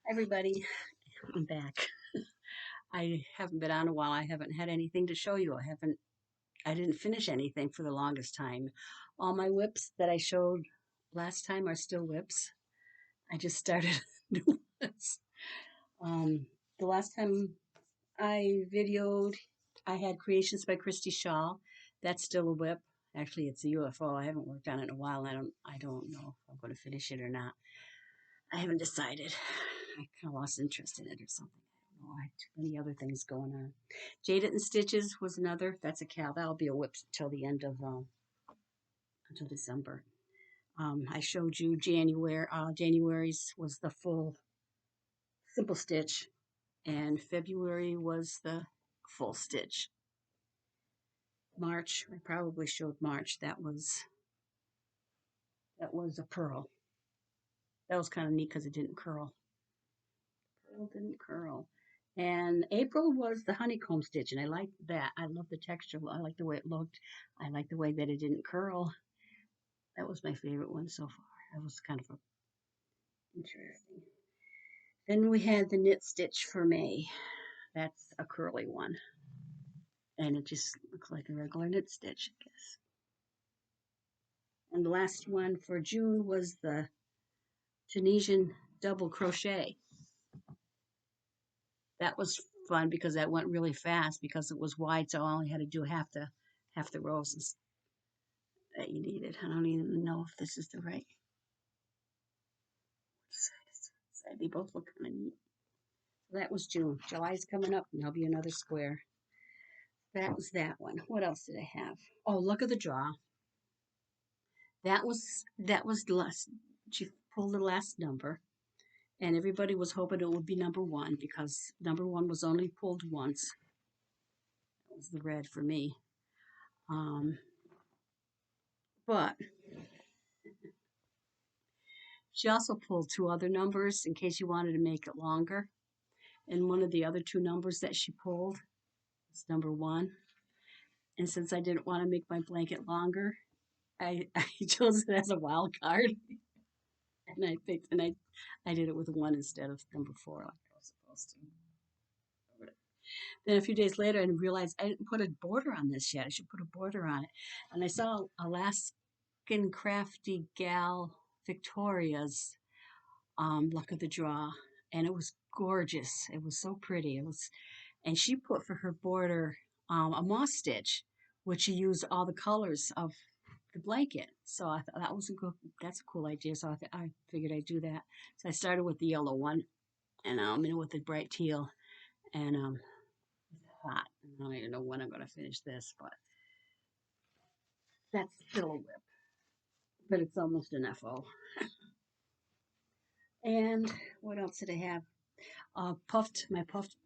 Everybody, I'm back. I haven't been on a while. I haven't had anything to show you. I didn't finish anything for the longest time. All my whips that I showed last time are still whips. I just started new ones. Um, the last time I videoed, I had Creations by Shawl. That's still a whip. Actually, it's a UFO. I haven't worked on it in a while. I don't know if I'm going to finish it or not. I haven't decided. I kind of lost interest in it or something. I don't know. I had too many other things going on. Jaden and Stitches was another. That's a cal. That'll be a whip until the end of until December. I showed you January. January's was the full simple stitch, and February was the full stitch. March, I probably showed March. That was a purl. That was kind of neat because it didn't curl. Purl didn't curl. And April was the honeycomb stitch, and I liked that. I love the texture. I like the way it looked. I like the way that it didn't curl. That was my favorite one so far. That was kind of interesting. Then we had the knit stitch for May. That's a curly one, and it just looks like a regular knit stitch, I guess. And the last one for June was the Tunisian double crochet. That was fun because that went really fast because it was wide, so I only had to do half the rows that you needed. I don't even know if this is the right side. They both look kind of neat. So that was June. July's coming up, and there'll be another square. That was that one. What else did I have? Oh, look at the draw. That was the last. She pulled the last number, and everybody was hoping it would be number one because number one was only pulled once. That was the red for me. Um, but she also pulled two other numbers in case you wanted to make it longer. And one of the other two numbers that she pulled was number one. And since I didn't want to make my blanket longer, I chose it as a wild card. And I did it with one instead of number four like I was supposed to. Then a few days later, I realized I didn't put a border on this yet. I should put a border on it. And I saw Alaskan Crafty Gal Victoria's Luck of the Draw, and it was gorgeous. It was so pretty. And she put for her border a moss stitch, which she used all the colors of the blanket. So I thought that was that's a cool idea. So I figured I'd do that. So I started with the yellow one, and with the bright teal, and it's hot. I don't even know when I'm going to finish this, but that's still a whip. But it's almost an FO. And what else did I have? My puffed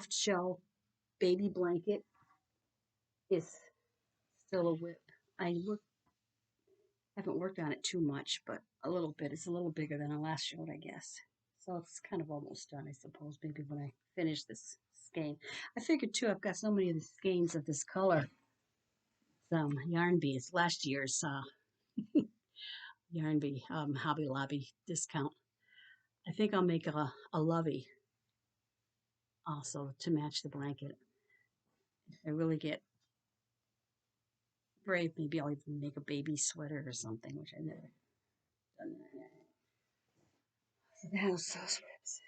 shell baby blanket is still a whip. Haven't worked on it too much, but a little bit. It's a little bigger than I last showed, I guess. So it's kind of almost done, I suppose, maybe when I finish this skein. I figured too, I've got so many of the skeins of this color. Some yarn bees, last year's yarn bee Hobby Lobby discount. I think I'll make a lovey also to match the blanket. If I really get brave, maybe I'll even make a baby sweater or something, which I've never done that. So that was those whips.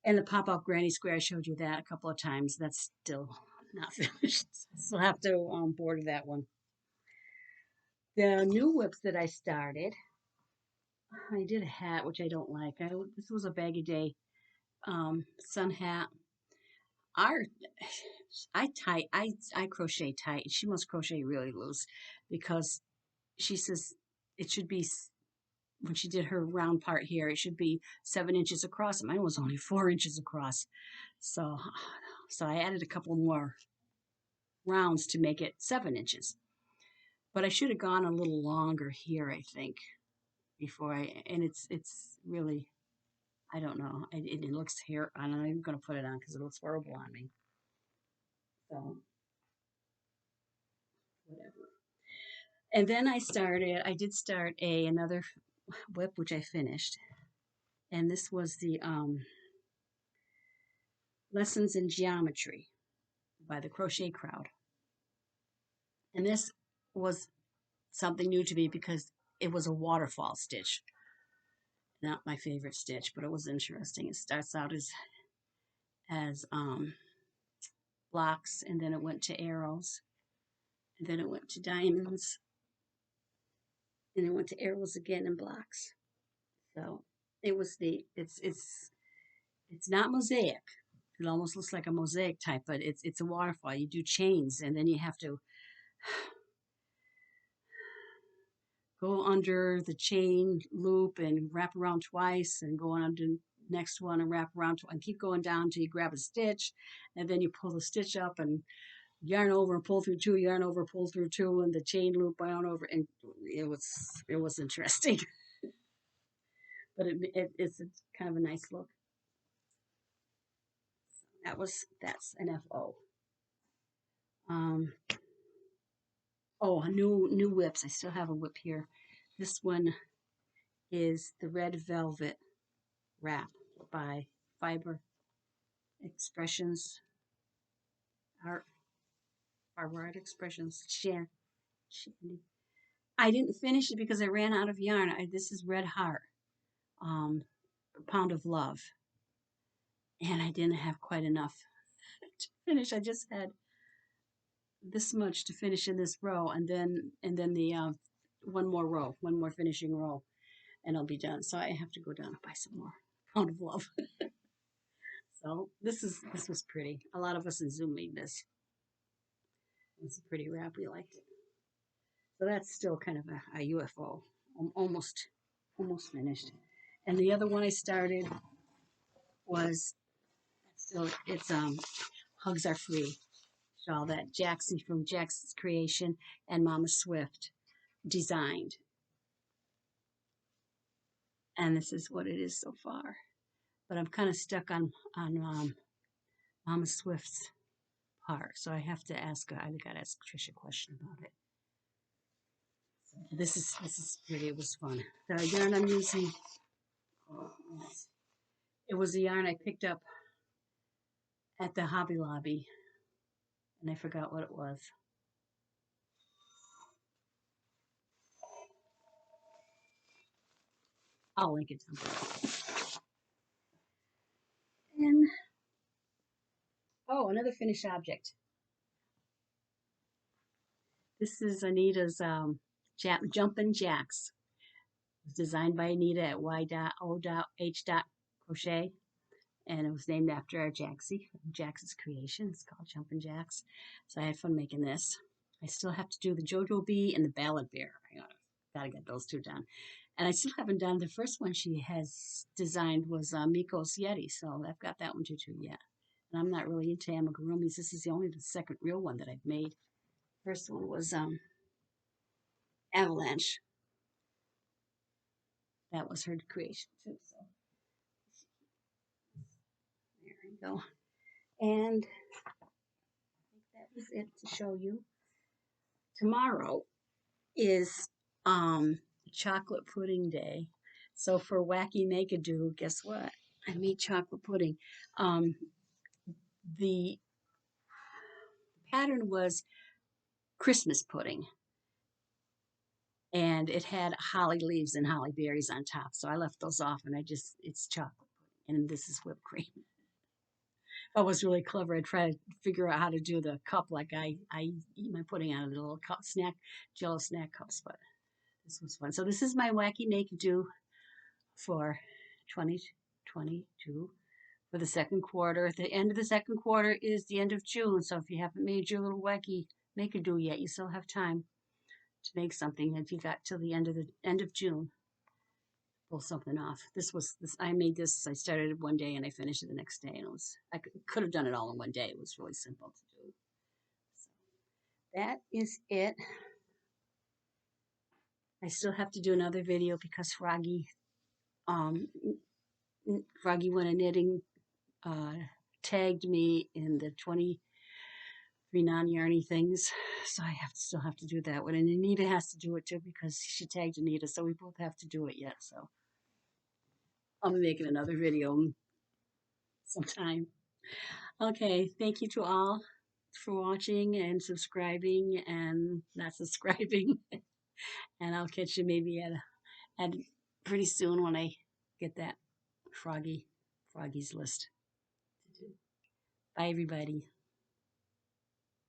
And the pop-up granny square, I showed you that a couple of times. That's still not finished. So I'll have to border that one. The new whips that I started, I did a hat, which I don't like. This was a baggy day sun hat. Our I crochet tight. She must crochet really loose because she says it should be when she did her round part here, it should be 7 inches across. Mine was only 4 inches across. So I added a couple more rounds to make it 7 inches. But I should have gone a little longer here, I think, and it's really, I don't know. It looks here. I'm not even going to put it on because it looks horrible on me. So, whatever. And then I did start another whip, which I finished. And this was the Lessons in Geometry by the Crochet Crowd. And this was something new to me because it was a waterfall stitch. Not my favorite stitch, but it was interesting. It starts out as blocks, and then it went to arrows, and then it went to diamonds, and it went to arrows again and blocks. So it was neat. It's not mosaic. It almost looks like a mosaic type, but it's a waterfall. You do chains, and then you have to go under the chain loop and wrap around twice, and go under next one and wrap around and keep going down until you grab a stitch, and then you pull the stitch up and yarn over and pull through two, yarn over, pull through two, and the chain loop yarn over, and it was interesting, but it's kind of a nice look. That's an FO. Oh, a new WIPS. I still have a WIP here. This one is the Red Velvet Wrap by Fiber Expressions Art Expressions. I didn't finish it because I ran out of yarn. This is Red Heart, Pound of Love, and I didn't have quite enough to finish. I just had this much to finish in this row, and then the one more finishing row, and I'll be done. So I have to go down and buy some more Pound of Love. So this was pretty. A lot of us in Zoom made this. It's a pretty wrap. We liked it. So that's still kind of a UFO. Almost finished. And the other one I started was it's Hugs Are Free shawl that Jackson from Jackson's Creation and Mama Swift designed. And this is what it is so far. But I'm kind of stuck on Mama Swift's part, so I have to ask her. I got to ask Trish a question about it. So this is pretty. It was fun. The yarn I'm using, it was a yarn I picked up at the Hobby Lobby, and I forgot what it was. I'll link it down below. And oh, another finished object. This is Anita's Jumpin' Jacks. It was designed by Anita at Y.O.H. Crochet, and it was named after our Jackson's Creation. It's called Jumpin' Jacks. So I had fun making this. I still have to do the JoJo Bee and the Ballad Bear. I gotta get those two done. And I still haven't done the first one she has designed was Miko's Yeti, so I've got that one to do yet. And I'm not really into amigurumis. This is the second real one that I've made. First one was Avalanche. That was her creation too. So there we go. And I think that was it to show you. Tomorrow is chocolate pudding day. So for Wacky Make-A-Do, guess what? I made chocolate pudding. The pattern was Christmas pudding, and it had holly leaves and holly berries on top. So I left those off, and it's chocolate pudding, and this is whipped cream. I was really clever. I tried to figure out how to do the cup like I eat my pudding out of the little cup, Jello snack cups, but this was fun. So this is my Wacky Make-A-Do for 2022 for the second quarter. The end of the second quarter is the end of June. So if you haven't made your little Wacky Make-A-Do yet, you still have time to make something. If you got till the end of June, pull something off. I made this. I started it one day and I finished it the next day, and I could have done it all in one day. It was really simple to do. So that is it. I still have to do another video because Froggy went a knitting, tagged me in the 23 non-yarny things, so I still have to do that one. And Anita has to do it too because she tagged Anita, so we both have to do it yet. So I'll be making another video sometime. Okay, thank you to all for watching and subscribing and not subscribing. And I'll catch you maybe at pretty soon when I get that Froggy's list. Bye, everybody.